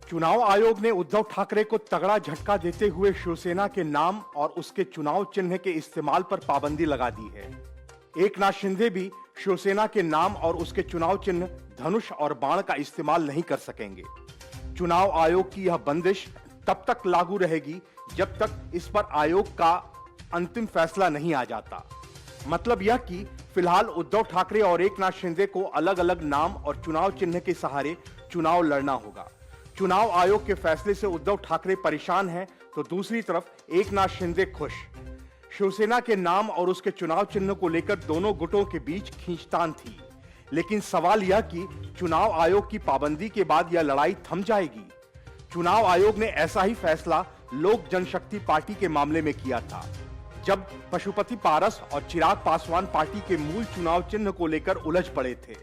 चुनाव आयोग ने उद्धव ठाकरे को तगड़ा झटका देते हुए शिवसेना के नाम और उसके चुनाव चिन्ह के इस्तेमाल पर पाबंदी लगा दी है। एकनाथ शिंदे भी शिवसेना के नाम और उसके चुनाव चिन्ह धनुष और बाण का इस्तेमाल नहीं कर सकेंगे। चुनाव आयोग की यह बंदिश तब तक लागू रहेगी जब तक इस पर आयोग का अंतिम फैसला नहीं आ जाता। मतलब यह कि फिलहाल उद्धव ठाकरे और एकनाथ शिंदे को अलग अलग नाम और चुनाव चिन्ह के सहारे चुनाव लड़ना होगा। चुनाव आयोग के फैसले से उद्धव ठाकरे परेशान हैं, तो दूसरी तरफ एकनाथ शिंदे खुश। शिवसेना के नाम और उसके चुनाव चिन्ह को लेकर दोनों गुटों के बीच खींचतान थी, लेकिन सवाल यह कि चुनाव आयोग की पाबंदी के बाद यह लड़ाई थम जाएगी। चुनाव आयोग ने ऐसा ही फैसला लोक जनशक्ति पार्टी के मामले में किया था, जब पशुपति पारस और चिराग पासवान पार्टी के मूल चुनाव चिन्ह को लेकर उलझ पड़े थे।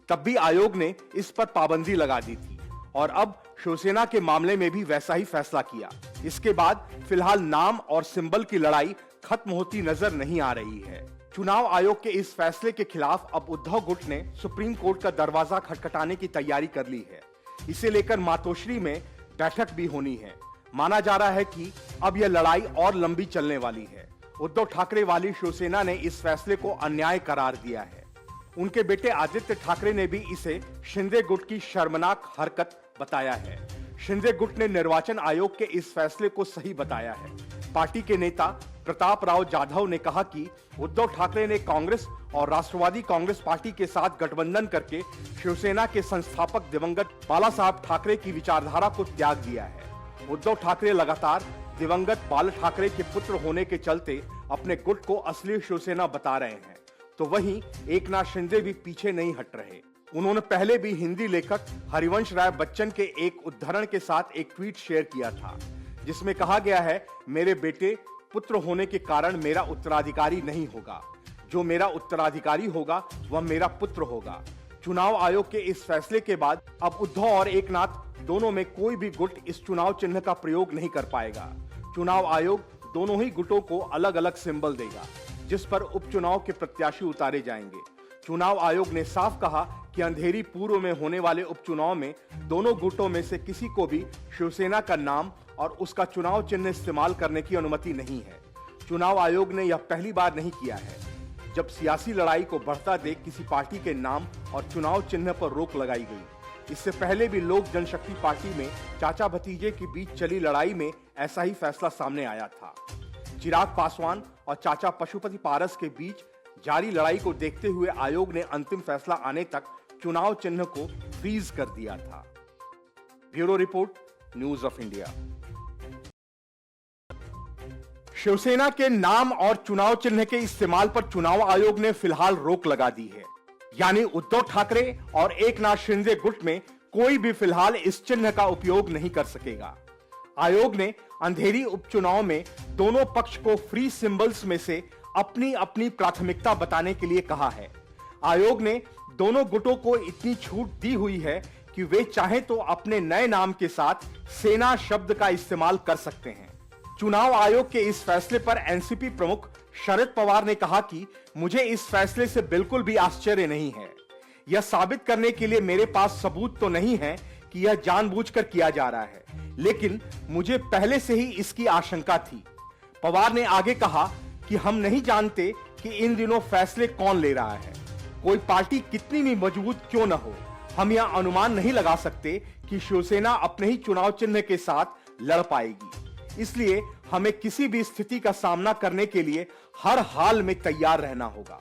तब भी आयोग ने इस पर पाबंदी लगा दी थी और अब शिवसेना के मामले में भी वैसा ही फैसला किया। इसके बाद फिलहाल नाम और सिंबल की लड़ाई खत्म होती नजर नहीं आ रही है। चुनाव आयोग के इस फैसले के खिलाफ अब उद्धव गुट ने सुप्रीम कोर्ट का दरवाजा खटखटाने की तैयारी कर ली है। इसे लेकर मातोश्री में बैठक भी होनी है। माना जा रहा है कि अब यह लड़ाई और लंबी चलने वाली है। उद्धव ठाकरे वाली शिवसेना ने इस फैसले को अन्याय करार दिया है। उनके बेटे आदित्य ठाकरे ने भी इसे शिंदे गुट की शर्मनाक हरकत बताया है। शिंदे गुट ने निर्वाचन आयोग के इस फैसले को सही बताया है। पार्टी के नेता प्रताप राव जाधव ने कहा कि उद्धव ठाकरे ने कांग्रेस और राष्ट्रवादी कांग्रेस पार्टी के साथ गठबंधन करके शिवसेना के संस्थापक दिवंगत बाला साहब ठाकरे की विचारधारा को त्याग दिया है। उद्धव ठाकरे लगातार दिवंगत बाला ठाकरे के पुत्र होने के चलते अपने गुट को असली शिवसेना बता रहे हैं, तो वहीं एकनाथ शिंदे भी पीछे नहीं हट रहे। उन्होंने पहले भी हिंदी लेखक हरिवंश राय बच्चन के एक उद्धरण के साथ एक ट्वीट शेयर किया था, जिसमें कहा गया है, मेरे बेटे पुत्र होने के कारण मेरा उत्तराधिकारी नहीं होगा, जो मेरा उत्तराधिकारी होगा वह मेरा पुत्र होगा। चुनाव आयोग के इस फैसले के बाद अब उद्धव और एकनाथ दोनों में कोई भी गुट इस चुनाव चिन्ह का प्रयोग नहीं कर पाएगा। चुनाव आयोग दोनों ही गुटों को अलग अलग सिंबल देगा, जिस पर उपचुनाव के प्रत्याशी उतारे जाएंगे। चुनाव आयोग ने साफ कहा कि अंधेरी पूर्व में होने वाले उपचुनाव में दोनों गुटों में से किसी को भी शिवसेना का नाम और उसका चुनाव चिन्ह इस्तेमाल करने की अनुमति नहीं है। चुनाव आयोग ने यह पहली बार नहीं किया है जब सियासी लड़ाई को बढ़ता देख किसी पार्टी के नाम और चुनाव चिन्ह पर रोक लगाई गई। इससे पहले भी लोक जनशक्ति पार्टी में चाचा भतीजे के बीच चली लड़ाई में ऐसा ही फैसला सामने आया था। चिराग पासवान और चाचा पशुपति पारस के बीच जारी लड़ाई को देखते हुए आयोग ने अंतिम फैसला आने तक चुनाव चिन्ह को फ्रीज कर दिया था। Bureau report, news of India. Shiv Sena के नाम और चुनाव चिन्ह के इस्तेमाल पर चुनाव आयोग ने फिलहाल रोक लगा दी है, यानी उद्धव ठाकरे और एकनाथ शिंदे गुट में कोई भी फिलहाल इस चिन्ह का उपयोग नहीं कर सकेगा। आयोग ने अंधेरी उपचुनाव में दोनों पक्ष को फ्री सिंबल्स में से अपनी अपनी प्राथमिकता बताने के लिए कहा है। आयोग ने दोनों गुटों को इतनी छूट दी हुई है कि वे चाहे तो अपने नए नाम के साथ सेना शब्द का इस्तेमाल कर सकते हैं। चुनाव आयोग के इस फैसले पर एनसीपी प्रमुख शरद पवार ने कहा कि मुझे इस फैसले से बिल्कुल भी आश्चर्य नहीं है। यह साबित करने के लिए मेरे पास सबूत तो नहीं है कि यह जानबूझकर किया जा रहा है, लेकिन मुझे पहले से ही इसकी आशंका थी। पवार ने आगे कहा कि हम नहीं जानते कि इन दिनों फैसले कौन ले रहा है। कोई पार्टी कितनी भी मजबूत क्यों न हो, हम यह अनुमान नहीं लगा सकते कि शिवसेना अपने ही चुनाव चिन्ह के साथ लड़ पाएगी। इसलिए हमें किसी भी स्थिति का सामना करने के लिए हर हाल में तैयार रहना होगा।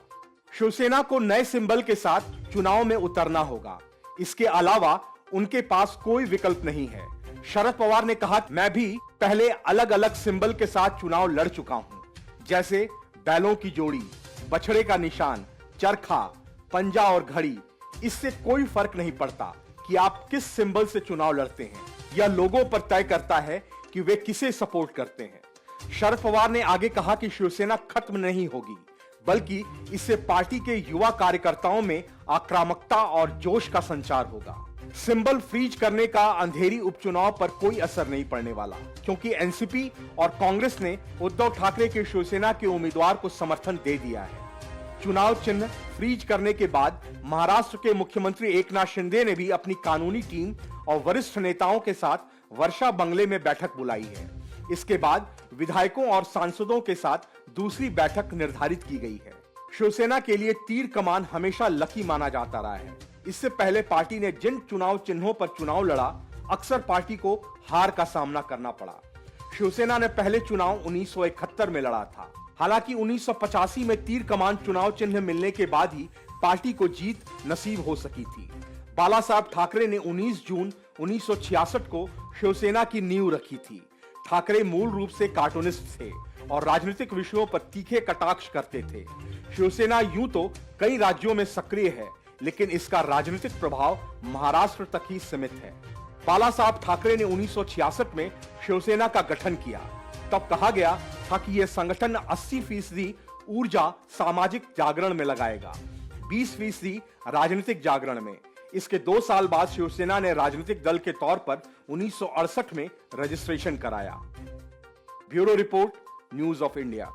शिवसेना को नए सिंबल के साथ चुनाव में उतरना होगा। इसके अलावा उनके पास कोई विकल्प नहीं है। शरद पवार ने कहा, मैं भी पहले अलग अलग सिंबल के साथ चुनाव लड़ चुका हूं, जैसे बैलों की जोड़ी, बछड़े का निशान, चरखा, पंजा और घड़ी। इससे कोई फर्क नहीं पड़ता कि आप किस सिंबल से चुनाव लड़ते हैं। यह लोगों पर तय करता है कि वे किसे सपोर्ट करते हैं। शरद पवार ने आगे कहा कि शिवसेना खत्म नहीं होगी, बल्कि इससे पार्टी के युवा कार्यकर्ताओं में आक्रामकता और जोश का संचार होगा। सिंबल फ्रीज करने का अंधेरी उपचुनाव पर कोई असर नहीं पड़ने वाला, क्योंकि एनसीपी और कांग्रेस ने उद्धव ठाकरे के शिवसेना के उम्मीदवार को समर्थन दे दिया है। चुनाव चिन्ह फ्रीज करने के बाद महाराष्ट्र के मुख्यमंत्री एकनाथ शिंदे ने भी अपनी कानूनी टीम और वरिष्ठ नेताओं के साथ वर्षा बंगले में बैठक बुलाई है। इसके बाद विधायकों और सांसदों के साथ दूसरी बैठक निर्धारित की गई है। शिवसेना के लिए तीर कमान हमेशा लकी माना जाता रहा है। इससे पहले पार्टी ने जिन चुनाव चिन्हों पर चुनाव लड़ा, अक्सर पार्टी को हार का सामना करना पड़ा। शिवसेना ने पहले चुनाव 1971 में लड़ा था। हालांकि 1985 में तीर कमान चुनाव चिन्ह मिलने के बाद ही पार्टी को जीत नसीब हो सकी थी। बाला साहब ठाकरे ने 19 जून 1966 को शिवसेना की नींव रखी थी। ठाकरे मूल रूप से कार्टूनिस्ट थे और राजनीतिक विषयों पर तीखे कटाक्ष करते थे। शिवसेना यूं तो कई राज्यों में सक्रिय है, लेकिन इसका राजनीतिक प्रभाव महाराष्ट्र तक ही सीमित है। बाला साहब ठाकरे ने 1966 में शिवसेना का गठन किया। तब कहा गया था कि यह संगठन 80% ऊर्जा सामाजिक जागरण में लगाएगा, 20% राजनीतिक जागरण में। इसके 2 साल बाद शिवसेना ने राजनीतिक दल के तौर पर 1968 में रजिस्ट्रेशन कराया। Bureau report, news of India.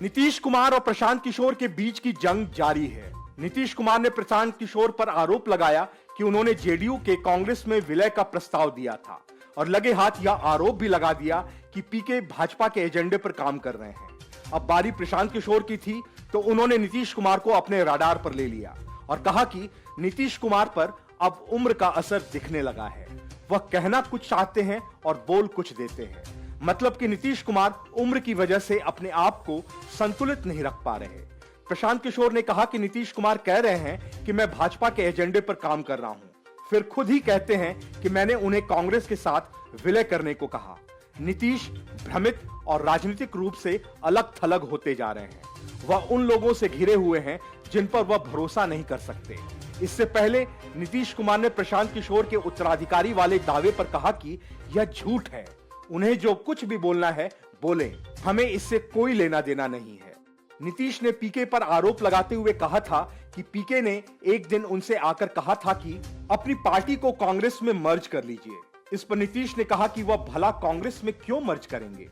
Nitish Kumar और प्रशांत किशोर के बीच की जंग जारी है। नीतीश कुमार ने प्रशांत किशोर पर आरोप लगाया कि उन्होंने जेडीयू के कांग्रेस में विलय का प्रस्ताव दिया था और लगे हाथ यह आरोप भी लगा दिया कि पीके भाजपा के एजेंडे पर काम कर रहे हैं। अब बारी प्रशांत किशोर की थी तो उन्होंने नीतीश कुमार को अपने रडार पर ले लिया और कहा कि नीतीश कुमार पर अब उम्र का असर दिखने लगा है। वह कहना कुछ चाहते हैं और बोल कुछ देते हैं। मतलब कि नीतीश कुमार उम्र की वजह से अपने आप को संतुलित नहीं रख पा रहे। प्रशांत किशोर ने कहा कि नीतीश कुमार कह रहे हैं कि मैं भाजपा के एजेंडे पर काम कर रहा हूं, फिर खुद ही कहते हैं कि मैंने उन्हें कांग्रेस के साथ विलय करने को कहा। नीतीश भ्रमित और राजनीतिक रूप से अलग थलग होते जा रहे हैं। वह उन लोगों से घिरे हुए हैं जिन पर वह भरोसा नहीं कर सकते। इससे पहले नीतीश कुमार ने प्रशांत किशोर के उत्तराधिकारी वाले दावे पर कहा कि यह झूठ है, उन्हें जो कुछ भी बोलना है बोलें, हमें इससे कोई लेना देना नहीं है। नीतीश ने पीके पर आरोप लगाते हुए कहा था कि पीके ने एक दिन उनसे आकर कहा था कि अपनी पार्टी को कांग्रेस में मर्ज कर लीजिए। इस पर नीतीश ने कहा कि वह भला कांग्रेस में क्यों मर्ज करेंगे।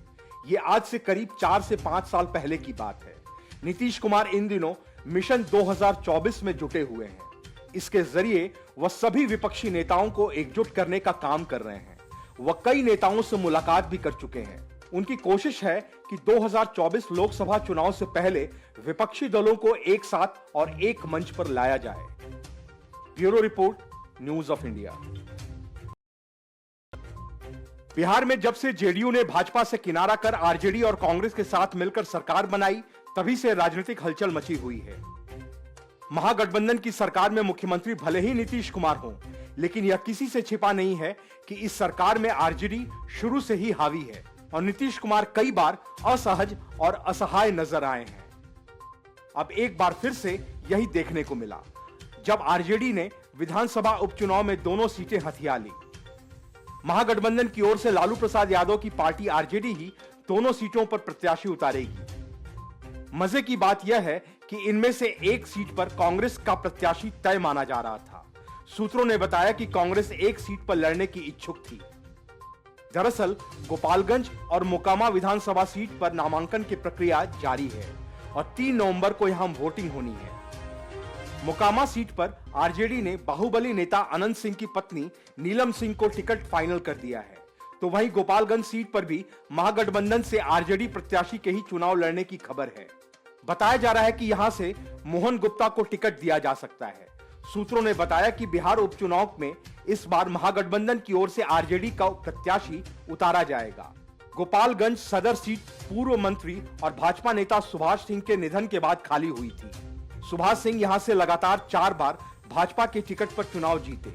ये आज से करीब 4 से 5 साल पहले की बात है। नीतीश कुमार इन दिनों मिशन 2024 में जुटे हुए हैं। इसके जरिए वह सभी विपक्षी नेताओं को एकजुट करने का काम कर रहे हैं। वह कई नेताओं से मुलाकात भी कर चुके हैं। उनकी कोशिश है कि 2024 लोकसभा चुनाव से पहले विपक्षी दलों को एक साथ और एक मंच पर लाया जाए। Bureau report, news of India. Bihar में जब से जेडीयू ने भाजपा से किनारा कर आरजेडी और कांग्रेस के साथ मिलकर सरकार बनाई, तभी से राजनीतिक हलचल मची हुई है। महागठबंधन की सरकार में मुख्यमंत्री भले ही नीतीश कुमार हों, लेकिन यह किसी से छिपा नहीं है कि इस सरकार में आरजेडी शुरू से ही हावी है और नीतीश कुमार कई बार असहज और असहाय नजर आए हैं। अब एक बार फिर से यही देखने को मिला जब आरजेडी ने विधानसभा उपचुनाव में दोनों सीटें हथिया ली। महागठबंधन की ओर से लालू प्रसाद यादव की पार्टी आरजेडी ही दोनों सीटों पर प्रत्याशी उतारेगी। मजे की बात यह है कि इनमें से एक सीट पर कांग्रेस का प्रत्याशी तय माना जा रहा था। सूत्रों ने बताया कि कांग्रेस एक सीट पर लड़ने की इच्छुक थी। दरअसल गोपालगंज और मोकामा विधानसभा सीट पर नामांकन की प्रक्रिया जारी है और 3 नवंबर को यहां वोटिंग होनी है। मोकामा सीट पर आरजेडी ने बाहुबली नेता अनंत सिंह की पत्नी नीलम सिंह को टिकट फाइनल कर दिया है, तो वहीं गोपालगंज सीट पर भी महागठबंधन से आरजेडी प्रत्याशी के ही चुनाव लड़ने की खबर है। बताया जा रहा है कि यहां से मोहन गुप्ता को टिकट दिया जा सकता है। सूत्रों ने बताया कि बिहार उपचुनाव में इस बार महागठबंधन की ओर से आरजेडी का प्रत्याशी उतारा जाएगा। गोपालगंज सदर सीट पूर्व मंत्री और भाजपा नेता सुभाष सिंह के निधन के बाद खाली हुई थी। सुभाष सिंह यहां से लगातार 4 बार भाजपा के टिकट पर चुनाव जीते।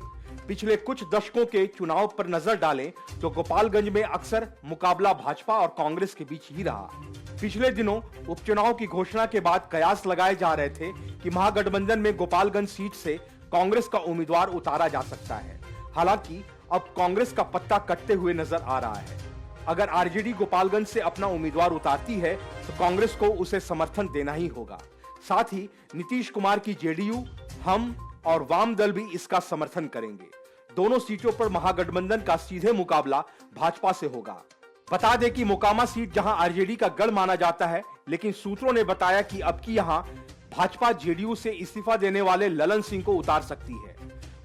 पिछले कुछ दशकों के चुनाव पर नजर डालें तो गोपालगंज में अक्सर मुकाबला भाजपा और कांग्रेस के बीच ही रहा। पिछले दिनों उपचुनाव की घोषणा के बाद कयास लगाए जा रहे थे कि महागठबंधन में गोपालगंज सीट से कांग्रेस का उम्मीदवार उतारा जा सकता है। हालांकि अब कांग्रेस का पत्ता कटते हुए नजर आ रहा है। अगर आरजेडी गोपालगंज से अपना उम्मीदवार उतारती है तो कांग्रेस को उसे समर्थन देना ही होगा। साथ ही नीतीश कुमार की जेडीयू, हम और वाम दल भी इसका समर्थन करेंगे। दोनों सीटों पर महागठबंधन का सीधे मुकाबला भाजपा से होगा। बता दें कि मोकामा सीट जहां आरजेडी का गढ़ माना जाता है, लेकिन सूत्रों ने बताया कि अब की यहां भाजपा जेडीयू से इस्तीफा देने वाले ललन सिंह को उतार सकती है।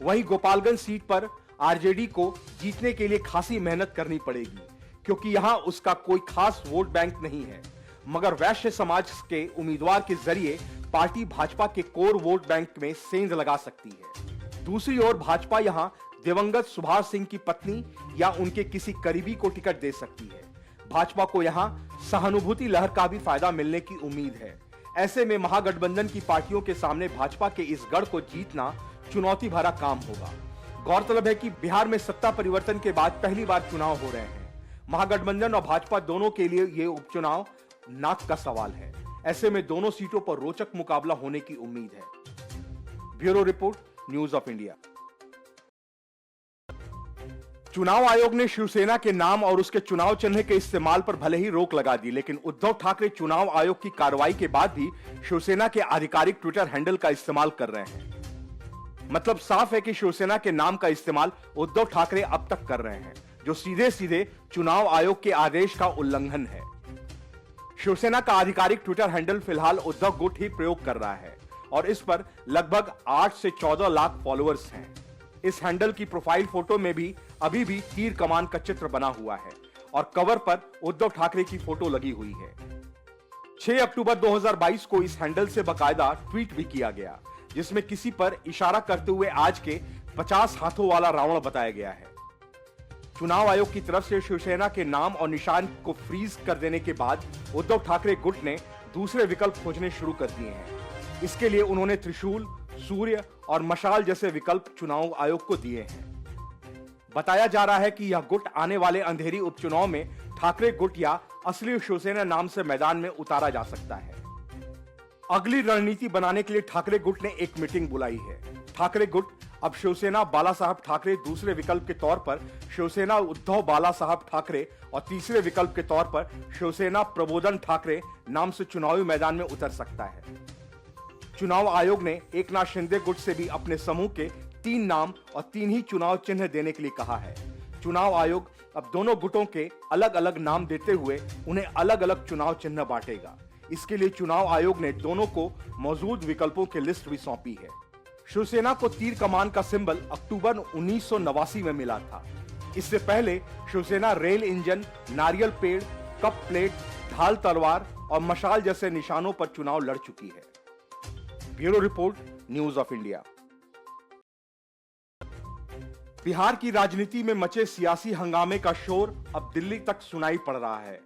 वहीं गोपालगंज सीट पर आरजेडी को जीतने के लिए खासी मेहनत करनी पड़ेगी, क्योंकि यहां उसका कोई खास वोट बैंक नहीं है, मगर वैश्य समाज के उम्मीदवार के जरिए पार्टी भाजपा के कोर वोट बैंक में सेंध लगा सकती है। दूसरी ओर भाजपा यहां दिवंगत सुभाष सिंह की पत्नी या उनके किसी करीबी को टिकट दे सकती है। भाजपा को यहां सहानुभूति लहर का भी फायदा मिलने की उम्मीद है। ऐसे में महागठबंधन की पार्टियों के सामने भाजपा के इस गढ़ को जीतना चुनौती भरा काम होगा। गौरतलब है कि बिहार में सत्ता परिवर्तन के बाद पहली बार चुनाव हो रहे हैं। महागठबंधन और भाजपा दोनों के लिए ये उपचुनाव नाक का सवाल है। ऐसे में दोनों सीटों पर रोचक मुकाबला होने की उम्मीद है। Bureau report, news of India. चुनाव आयोग ने शिवसेना के नाम और उसके चुनाव चिन्ह के इस्तेमाल पर भले ही रोक लगा दी, लेकिन उद्धव ठाकरे चुनाव आयोग की कार्रवाई के बाद भी शिवसेना के आधिकारिक ट्विटर हैंडल का इस्तेमाल कर रहे हैं। मतलब साफ है कि शिवसेना के नाम का इस्तेमाल उद्धव ठाकरे अब तक कर रहे हैं, जो सीधे सीधे चुनाव आयोग के आदेश का उल्लंघन है। शिवसेना का आधिकारिक ट्विटर हैंडल फिलहाल उद्धव गुट ही प्रयोग कर रहा है और इस पर लगभग 8 से 14 लाख फॉलोअर्स हैं। इस हैंडल की प्रोफाइल फोटो में भी अभी भी तीर कमान का चित्र बना हुआ है और कवर पर उद्धव ठाकरे की फोटो लगी हुई है। 6 अक्टूबर 2022 को इस हैंडल से बाकायदा ट्वीट भी किया गया, जिसमें किसी पर इशारा करते हुए आज के 50 हाथों वाला रावण बताया गया है। चुनाव आयोग की तरफ से शिवसेना के नाम और निशान को फ्रीज कर देने के बाद उद्धव ठाकरे गुट ने दूसरे विकल्प खोजने शुरू कर दिए हैं। इसके लिए उन्होंने त्रिशूल, सूर्य और मशाल जैसे विकल्प चुनाव आयोग को दिए हैं। बताया जा रहा है कि यह गुट आने वाले अंधेरी उपचुनाव में ठाकरे गुट या असली शिवसेना नाम से मैदान में उतारा जा सकता है। अगली रणनीति बनाने के लिए ठाकरे गुट ने एक मीटिंग बुलाई है। ठाकरे गुट अब शिवसेना बाला साहब ठाकरे दूसरे विकल्प के तौर पर शिवसेना उद्धव बाला साहब ठाकरे और तीसरे विकल्प के तौर पर शिवसेना प्रबोधन ठाकरे नाम से चुनावी मैदान में उतर सकता है। चुनाव आयोग ने एकनाथ शिंदे गुट से भी अपने समूह के 3 नाम और 3 ही चुनाव चिन्ह देने के लिए कहा है। चुनाव आयोग अब दोनों गुटों के अलग अलग नाम देते हुए उन्हें अलग अलग चुनाव चिन्ह बांटेगा। इसके लिए चुनाव आयोग ने दोनों को मौजूद विकल्पों की लिस्ट भी सौंपी है। शिवसेना को तीर कमान का सिंबल अक्टूबर 1989 में मिला था। इससे पहले शिवसेना रेल इंजन, नारियल पेड़, कप प्लेट, ढाल तलवार और मशाल जैसे निशानों पर चुनाव लड़ चुकी है। Bureau report, news of India. Bihar की राजनीति में मचे सियासी हंगामे का शोर अब दिल्ली तक सुनाई पड़ रहा है।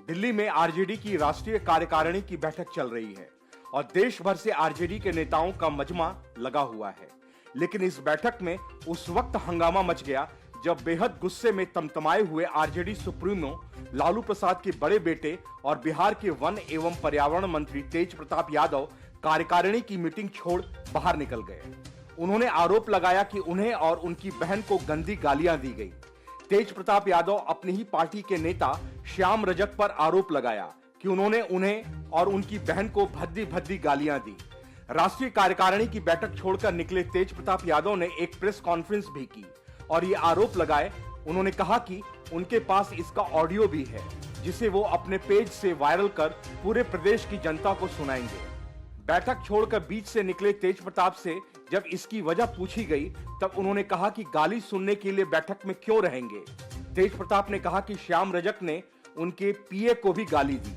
दिल्ली में आरजेडी की राष्ट्रीय कार्यकारिणी की बैठक चल रही है और देश भर से आरजेडी के नेताओं का मजमा लगा हुआ है। लेकिन इस बैठक में उस वक्त हंगामा मच गया जब बेहद गुस्से में तमतमाए हुए आरजेडी सुप्रीमो लालू प्रसाद के बड़े बेटे और बिहार के वन एवं पर्यावरण मंत्री तेज प्रताप यादव कार्यकारिणी की मीटिंग छोड़ बाहर निकल गए। उन्होंने आरोप लगाया कि उन्हें और उनकी बहन को गंदी गालियां दी गई। तेज प्रताप यादव अपनी ही पार्टी के नेता श्याम रजक पर आरोप लगाया कि उन्होंने उन्हें और उनकी बहन को भद्दी भद्दी गालियां दी। राष्ट्रीय कार्यकारिणी की बैठक छोड़कर निकले तेज प्रताप यादव ने एक प्रेस कॉन्फ्रेंस भी की और ये आरोप लगाए। उन्होंने कहा कि उनके पास इसका ऑडियो भी है, जिसे वो अपने पेज से वायरल कर पूरे प्रदेश की जनता को सुनाएंगे। बैठक छोड़कर बीच से निकले तेज प्रताप से जब इसकी वजह पूछी गई, तब उन्होंने कहा कि गाली सुनने के लिए बैठक में क्यों रहेंगे। तेज प्रताप ने कहा कि श्याम रजक ने उनके पीए को भी गाली दी।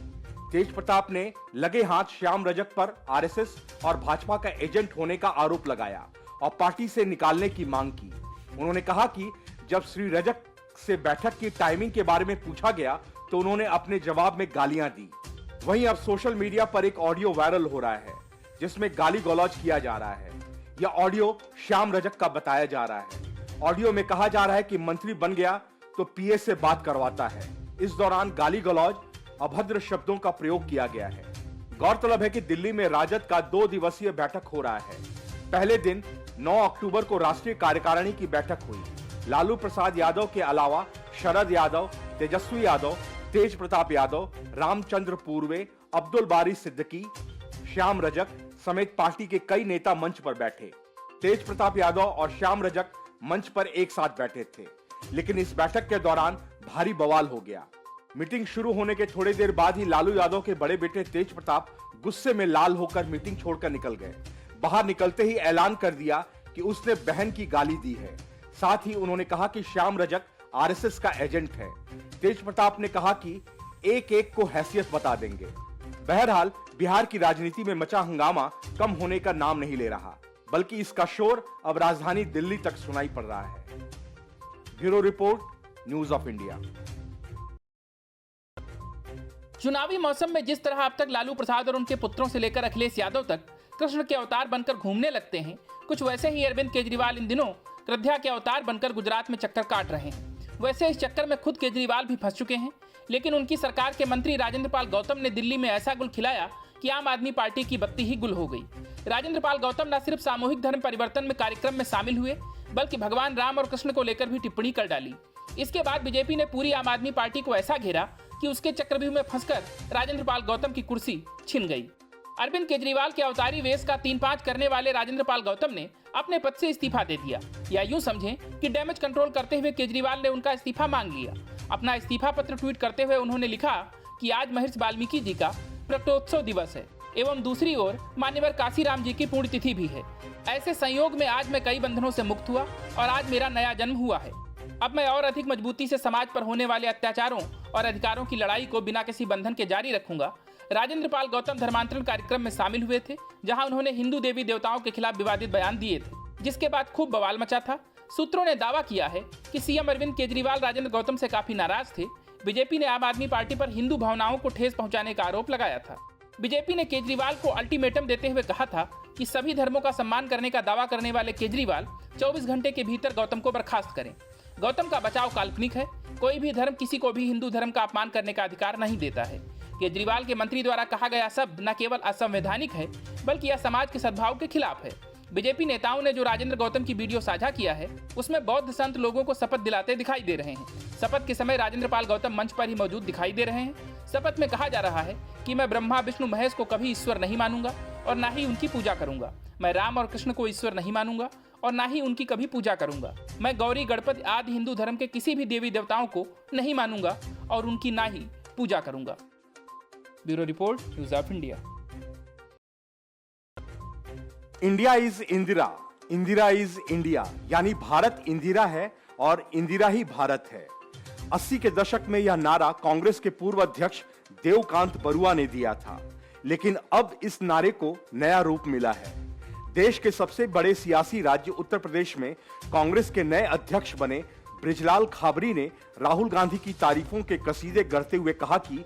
तेज प्रताप ने लगे हाथ श्याम रजक पर आरएसएस और भाजपा का एजेंट होने का आरोप लगाया और पार्टी से निकालने की मांग की। उन्होंने कहा कि जब श्री रजक से बैठक की टाइमिंग के बारे में पूछा गया तो उन्होंने अपने जवाब में गालियां दी। वहीं अब सोशल मीडिया पर एक ऑडियो वायरल हो रहा है जिसमें गाली गलौज किया जा रहा है। यह ऑडियो श्याम रजक का बताया जा रहा है। ऑडियो में कहा जा रहा है कि मंत्री बन गया तो पीए से बात करवाता है। इस दौरान गाली गलौज, अभद्र शब्दों का प्रयोग किया गया है। गौरतलब है कि दिल्ली में राजद का 2 दिवसीय बैठक हो रहा है। पहले दिन 9 अक्टूबर को राष्ट्रीय कार्यकारिणी की बैठक हुई। लालू प्रसाद यादव के अलावा शरद यादव, तेजस्वी यादव, तेज प्रताप यादव, रामचंद्र पूर्वे, अब्दुल बारी सिद्दीकी, श्याम रजक समेत पार्टी के कई नेता मंच पर बैठे। तेज प्रताप यादव और श्याम रजक मंच पर एक साथ बैठे थे, लेकिन इस बैठक के दौरान भारी बवाल हो गया। मीटिंग शुरू होने के थोड़ी देर बाद ही लालू यादव के बड़े बेटे तेज प्रताप गुस्से में लाल होकर मीटिंग छोड़कर निकल गए। बाहर निकलते ही ऐलान कर दिया कि उसने बहन की गाली दी है। साथ ही उन्होंने कहा कि श्याम रजक आरएसएस का एजेंट है। तेज प्रताप ने कहा कि एक एक को हैसियत बता देंगे। बहरहाल बिहार की राजनीति में मचा हंगामा कम होने का नाम नहीं ले रहा, बल्कि इसका शोर अब राजधानी दिल्ली तक सुनाई पड़ रहा है। Bureau report, news of India. चुनावी मौसम में जिस तरह अब तक लालू प्रसाद और उनके पुत्रों से लेकर अखिलेश यादव तक कृष्ण के अवतार बनकर घूमने लगते हैं, कुछ वैसे ही अरविंद केजरीवाल इन दिनों कृष्ण के अवतार बनकर गुजरात में चक्कर काट रहे हैं। वैसे इस चक्कर में खुद केजरीवाल भी फंस चुके हैं, लेकिन उनकी सरकार के मंत्री राजेंद्र पाल गौतम ने दिल्ली में ऐसा गुल खिलाया कि आम आदमी पार्टी की बत्ती ही गुल हो गई। राजेंद्र पाल गौतम न सिर्फ सामूहिक धर्म परिवर्तन में कार्यक्रम में शामिल हुए, बल्कि भगवान राम और कृष्ण को लेकर भी टिप्पणी कर डाली। इसके बाद बीजेपी ने पूरी आम आदमी पार्टी को ऐसा घेरा कि उसके चक्रव्यूह में फंसकर राजेंद्र पाल गौतम की कुर्सी छिन गई। अरविंद केजरीवाल के अवतारी वेश का 3-5 करने वाले राजेंद्र पाल गौतम ने अपने पद से इस्तीफा दे दिया, या यूं समझें कि डैमेज कंट्रोल करते हुए केजरीवाल ने उनका इस्तीफा मांग लिया। अपना इस्तीफा पत्र ट्वीट करते हुए उन्होंने लिखा कि आज महर्षि वाल्मीकि जी का प्रकटोत्सव दिवस है एवं दूसरी ओर मान्यवर काशीराम जी की पुण्यतिथि भी है। ऐसे संयोग में आज मैं कई बंधनों से मुक्त हुआ और आज मेरा नया जन्म हुआ है। अब मैं और अधिक मजबूती से समाज पर होने वाले अत्याचारों और अधिकारों की लड़ाई को बिना किसी बंधन के जारी रखूंगा। राजेंद्र पाल गौतम धर्मांतरण कार्यक्रम में शामिल हुए थे, जहां उन्होंने हिंदू देवी देवताओं के खिलाफ विवादित बयान दिए थे, जिसके बाद खूब बवाल मचा था। सूत्रों ने दावा किया है कि सीएम अरविंद केजरीवाल राजेंद्र गौतम से काफी नाराज थे। बीजेपी ने आम आदमी पार्टी पर हिंदू भावनाओं को ठेस पहुंचाने का आरोप लगाया था। बीजेपी ने केजरीवाल को अल्टीमेटम देते हुए कहा था कि सभी धर्मों का सम्मान करने का दावा करने वाले केजरीवाल 24 घंटे के भीतर गौतम को बर्खास्त करें। गौतम का बचाव काल्पनिक है। कोई भी धर्म किसी को भी हिंदू धर्म का अपमान करने का अधिकार नहीं देता है। केजरीवाल के मंत्री द्वारा कहा गया शब्द न केवल असंवैधानिक है, बल्कि यह समाज के सद्भाव के खिलाफ है। बीजेपी नेताओं ने जो राजेंद्र गौतम की वीडियो साझा किया है, उसमें बौद्ध संत लोगों को शपथ दिलाते दिखाई दे रहे हैं। शपथ के समय राजेंद्र पाल गौतम मंच पर ही मौजूद दिखाई दे रहे हैं। शपथ में कहा जा रहा है कि मैं ब्रह्मा विष्णु महेश को कभी ईश्वर नहीं मानूंगा और ना ही उनकी पूजा करूंगा। मैं राम और कृष्ण को ईश्वर नहीं मानूंगा और ना ही उनकी कभी पूजा करूंगा। मैं गौरी गणपति आदि हिंदू धर्म के किसी भी देवी देवताओं को नहीं मानूंगा और उनकी ना ही पूजा करूंगा। Bureau report, news of India. India is Indira, Indira is India, यानी भारत इंदिरा है और इंदिरा ही भारत है। 80 के दशक में यह नारा कांग्रेस के पूर्व अध्यक्ष देवकांत बरुआ ने दिया था, लेकिन अब इस नारे को नया रूप मिला है। देश के सबसे बड़े सियासी राज्य उत्तर प्रदेश में कांग्रेस के नए अध्यक्ष बने बृजलाल खाबरी ने राहुल गांधी की तारीफों के कसीदे गढ़ते हुए कहा कि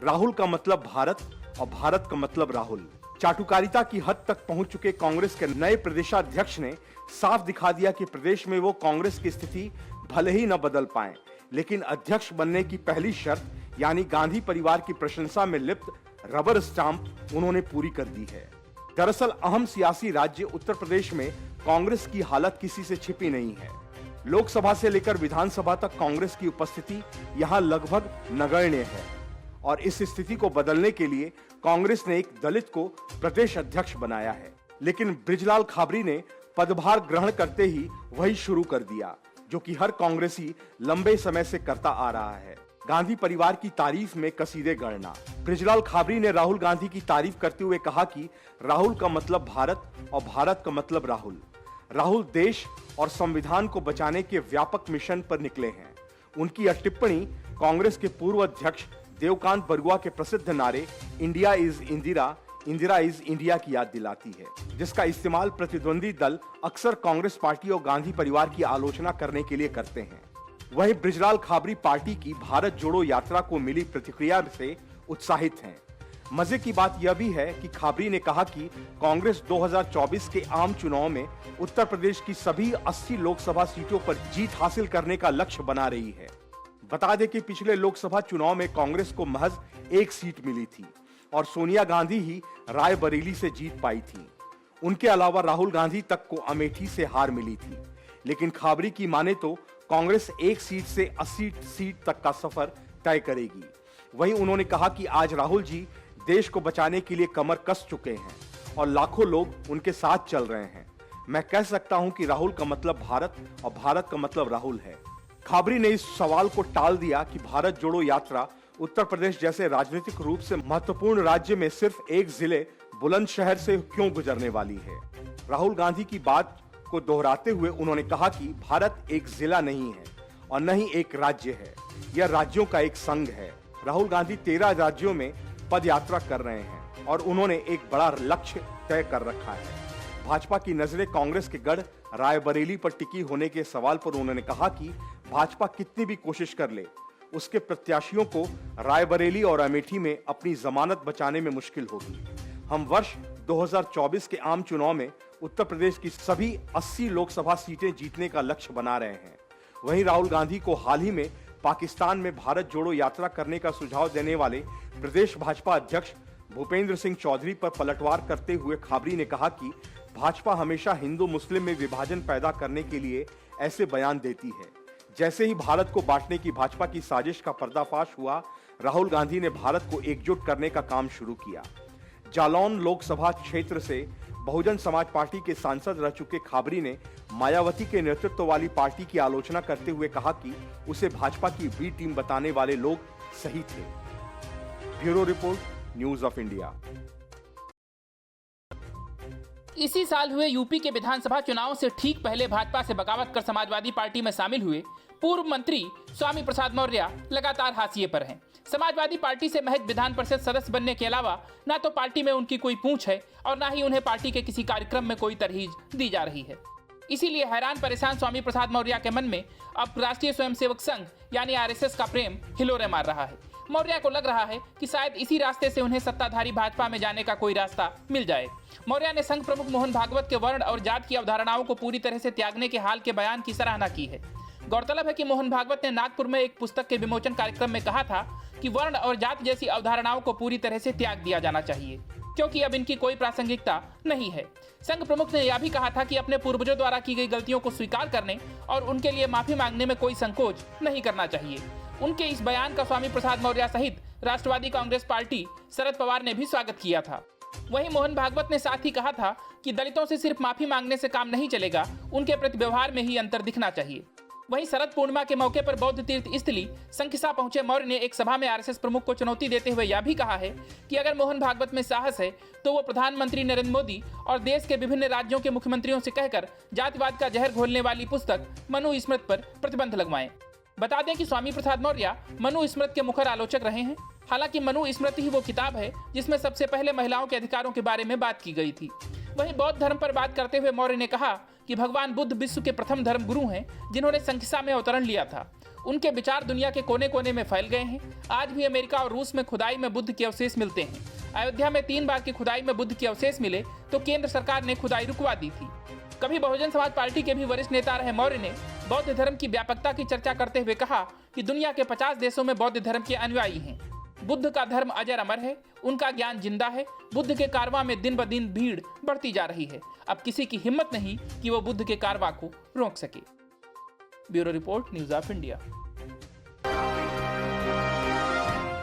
राहुल का मतलब भारत और भारत का मतलब राहुल। चाटुकारिता की हद तक पहुंच चुके कांग्रेस के नए प्रदेशाध्यक्ष ने साफ दिखा दिया कि प्रदेश में वो कांग्रेस की स्थिति भले ही न बदल पाए, लेकिन अध्यक्ष बनने की पहली शर्त यानी गांधी परिवार की प्रशंसा में लिप्त रबर स्टाम्प उन्होंने पूरी कर दी है। दरअसल अहम सियासी राज्य उत्तर प्रदेश में कांग्रेस की हालत किसी से छिपी नहीं है। लोकसभा से लेकर विधानसभा तक कांग्रेस की उपस्थिति यहां लगभग नगण्य है और इस स्थिति को बदलने के लिए कांग्रेस ने एक दलित को प्रदेश अध्यक्ष बनाया है। लेकिन बृजलाल खाबरी ने पदभार ग्रहण करते ही वही शुरू कर दिया जो कि हर कांग्रेसी लंबे समय से करता आ रहा है, गांधी परिवार की तारीफ में कसीदे गढ़ना। बृजलाल खाबरी ने राहुल गांधी की तारीफ करते हुए कहा कि राहुल का मतलब भारत और भारत का मतलब राहुल। राहुल देश और संविधान को बचाने के व्यापक मिशन पर निकले हैं। उनकी यह टिप्पणी कांग्रेस के पूर्व अध्यक्ष देवकांत बरुआ के प्रसिद्ध नारे India is Indira, Indira is India की याद दिलाती है, जिसका इस्तेमाल प्रतिद्वंदी दल अक्सर कांग्रेस पार्टी और गांधी परिवार की आलोचना करने के लिए करते हैं। वहीं बृजलाल खाबरी पार्टी की भारत जोड़ो यात्रा को मिली प्रतिक्रिया से उत्साहित हैं। मजे की बात यह भी है कि खाबरी ने कहा कि कांग्रेस 2024 के आम चुनाव में उत्तर प्रदेश की सभी 80 लोकसभा सीटों पर जीत हासिल करने का लक्ष्य बना रही है। बता दें कि पिछले लोकसभा चुनाव में कांग्रेस को महज एक सीट मिली थी और सोनिया गांधी ही रायबरेली से जीत पाई थी। उनके अलावा राहुल गांधी तक को अमेठी से हार मिली थी। लेकिन खाबरी की माने तो कांग्रेस एक सीट से 80 सीट तक का सफर तय करेगी। वहीं उन्होंने कहा कि आज राहुल जी देश को बचाने के लिए कमर कस चुके हैं और लाखों लोग उनके साथ चल रहे हैं। मैं कह सकता हूं कि राहुल का मतलब भारत और भारत का मतलब राहुल है। खाबरी ने इस सवाल को टाल दिया कि भारत जोड़ो यात्रा उत्तर प्रदेश जैसे राजनीतिक रूप से महत्वपूर्ण राज्य में सिर्फ एक जिले बुलंदशहर से क्यों गुजरने वाली है। राहुल गांधी की बात को दोहराते हुए उन्होंने कहा कि भारत एक जिला नहीं है और न ही एक राज्य है, यह राज्यों का एक संघ है। राहुल गांधी 13 राज्यों में पद यात्रा कर रहे हैं और उन्होंने एक बड़ा लक्ष्य तय कर रखा है। भाजपा की नजरें कांग्रेस के गढ़ रायबरेली पर टिकी होने के सवाल पर उन्होंने कहा कि भाजपा कितनी भी कोशिश कर ले, उसके प्रत्याशियों को रायबरेली और अमेठी में अपनी जमानत बचाने में मुश्किल होगी। हम वर्ष 2024 के आम चुनाव में उत्तर प्रदेश की सभी 80 लोकसभा सीटें जीतने का लक्ष्य बना रहे हैं। वहीं राहुल गांधी को हाल ही में पाकिस्तान में भारत जोड़ो यात्रा करने का सुझाव देने वाले प्रदेश भाजपा अध्यक्ष भूपेंद्र सिंह चौधरी पर पलटवार करते हुए खाबरी ने कहा कि भाजपा हमेशा हिंदू मुस्लिम में विभाजन पैदा करने के लिए ऐसे बयान देती है। जैसे ही भारत को बांटने की भाजपा की साजिश का पर्दाफाश हुआ, राहुल गांधी ने भारत को एकजुट करने का काम शुरू किया। जालौन लोकसभा क्षेत्र से बहुजन समाज पार्टी के सांसद रह चुके खाबरी ने मायावती के नेतृत्व वाली पार्टी की आलोचना करते हुए कहा कि उसे भाजपा की बी टीम बताने वाले लोग सही थे। Bureau report, news of India. इसी साल हुए यूपी के विधानसभा चुनाव से ठीक पहले भाजपा से बगावत कर समाजवादी पार्टी में शामिल हुए पूर्व मंत्री स्वामी प्रसाद मौर्य लगातार हाशिए पर हैं। समाजवादी पार्टी से महज विधान परिषद सदस्य बनने के अलावा न तो पार्टी में उनकी कोई पूंछ है और न ही उन्हें पार्टी के किसी कार्यक्रम में कोई तरहीज दी जा रही है। इसीलिए हैरान परेशान स्वामी प्रसाद मौर्य के मन में अब राष्ट्रीय स्वयंसेवक संघ यानी आरएसएस का प्रेम हिलोरे मार रहा है। मौर्य को लग रहा है कि शायद इसी रास्ते से उन्हें सत्ताधारी भाजपा में जाने का कोई रास्ता मिल जाए। मौर्य ने संघ प्रमुख मोहन भागवत के वर्ण और जात की अवधारणाओं को पूरी तरह से त्यागने के हाल के बयान की सराहना की है। गौरतलब है कि मोहन भागवत ने नागपुर में एक पुस्तक के विमोचन कार्यक्रम में कहा था कि वर्ण और जात जैसी अवधारणाओं को पूरी तरह से त्याग दिया जाना चाहिए, क्योंकि अब इनकी कोई प्रासंगिकता नहीं है। संघ प्रमुख ने यह भी कहा था कि अपने पूर्वजों द्वारा की गई गलतियों को स्वीकार करने और उनके लिए माफी मांगने में कोई संकोच नहीं करना चाहिए। उनके इस बयान का स्वामी प्रसाद मौर्य सहित राष्ट्रवादी कांग्रेस पार्टी शरद पवार ने भी स्वागत किया था। वहीं मोहन भागवत ने साथ ही कहा था कि दलितों से सिर्फ माफी मांगने से काम नहीं चलेगा, उनके प्रति व्यवहार में ही अंतर दिखना चाहिए। वहीं शरद पूर्णिमा के मौके पर बौद्ध तीर्थ स्थली शंखिसा पहुंचे मौर्य ने एक सभा में आरएसएस प्रमुख को चुनौती देते हुए यह भी कहा है कि अगर मोहन भागवत में साहस है तो वो प्रधानमंत्री नरेंद्र मोदी और देश के विभिन्न राज्यों के मुख्यमंत्रियों से कहकर जातिवाद का जहर घोलने वाली पुस्तक मनुस्मृति पर प्रतिबंध लगवाएं। बता दें कि स्वामी प्रसाद मौर्य मनुस्मृति के मुखर आलोचक रहे हैं। हालांकि मनुस्मृति ही वो किताब है जिसमें सबसे पहले महिलाओं के अधिकारों के बारे में बात की गई थी। वहीं बौद्ध धर्म पर बात करते हुए मौर्य ने कहा कि भगवान बुद्ध विश्व के प्रथम धर्म गुरु हैं, जिन्होंने शंखिसा में अवतरण लिया था। उनके विचार दुनिया के कोने कोने में फैल गए हैं। आज भी अमेरिका और रूस में खुदाई में बुद्ध के अवशेष मिलते हैं। अयोध्या में 3 बार की खुदाई में बुद्ध के अवशेष मिले तो केंद्र सरकार ने खुदाई रुकवा दी थी। कभी बहुजन समाज पार्टी के भी वरिष्ठ नेता रहे मौर्य ने बौद्ध धर्म की व्यापकता की चर्चा करते हुए कहा कि दुनिया के 50 देशों में बौद्ध धर्म के अनुयायी हैं। बुद्ध का धर्म अजर अमर है, उनका ज्ञान जिंदा है। बुद्ध के कारवां में दिन ब दिन भीड़ बढ़ती जा रही है। अब किसी की हिम्मत नहीं कि वो बुद्ध के कारवां को रोक सके। Bureau report, news of India.